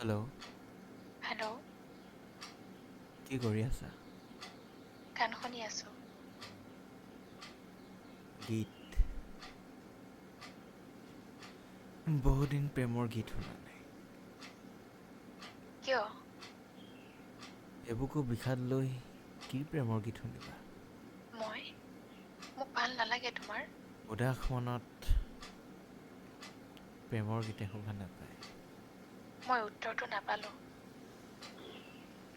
Hello', hello', কি কৰি আছা? গান শুনি আছোঁ। গীত। বহুদিন প্ৰেমৰ গীত শুনা নাই। কিয়? এবুকু বিষাদ লৈ কি প্ৰেমৰ গীত শুনিবা? মোক ভাল নালাগে তোমাৰ? উদাস মনত প্ৰেমৰ গীতে শোভা নাপায়। মই উত্তৰটো নাপালোঁ।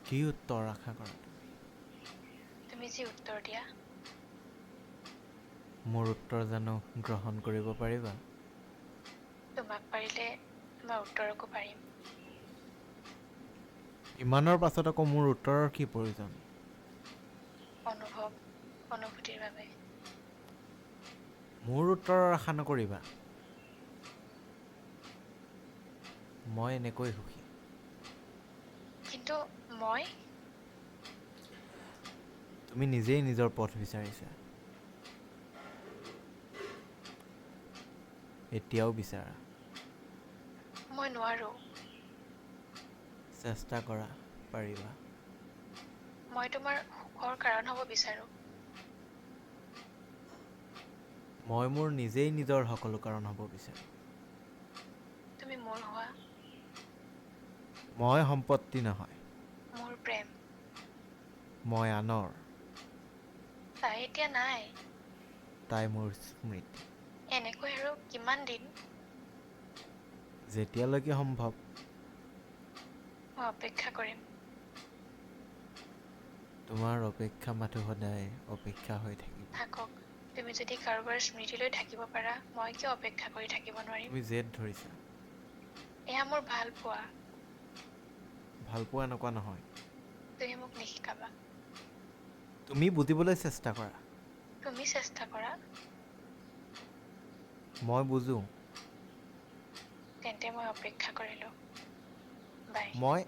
কি উত্তৰ আশা কৰা তুমি? তুমি যি উত্তৰ দিয়া। মোৰ উত্তৰ জানো গ্ৰহণ কৰিব পাৰিবা? তোমাক পাৰিলে তোমাৰ উত্তৰকো পাৰিম। ইমানৰ পাছত আকৌ মোৰ উত্তৰৰ কি প্ৰয়োজন? অনুভূতিৰ বাবে। মোৰ উত্তৰৰ আশা নকৰিবা। মই এনেকৈ সুখী। কিন্তু মই? তুমি নিজেই নিজৰ পথ বিচাৰিছা। এতিয়াও বিচাৰা। মই নোৱাৰোঁ। চেষ্টা কৰা, পাৰিবা। মই তোমাৰ সুখৰ কাৰণ হ'ব বিচাৰোঁ। মই মোৰ নিজেই নিজৰ সকলো কাৰণ হ'ব বিচাৰোঁ। তুমি মোৰ হোৱা। মই সম্পত্তি নহয়। মোৰ প্ৰেম। মই আনৰ। তাই এতিয়া নাই। তাই মোৰ স্মৃতি। এনেকৈ আৰু কিমান দিন? যেতিয়ালৈকে সম্ভৱ। মই অপেক্ষা কৰিম। তোমাৰ অপেক্ষা মাথো সদায় অপেক্ষা হৈ থাকিব। থাকক, তুমি যদি কাৰোবাৰ স্মৃতিলৈ থাকিব পাৰা, মই কিয় অপেক্ষা কৰি থাকিব নোৱাৰিম? তুমি জেদ ধৰিছা। এয়া মোৰ ভাল পোৱা। ভালপোৱা এনেকুৱা নহয়। তুমি মোক নিশিকাবা। তুমি বুজিবলৈ চেষ্টা কৰা। তুমি চেষ্টা কৰা। মই বুজো। তেন্তে মই অপেক্ষা কৰিলোঁ। বাই। মই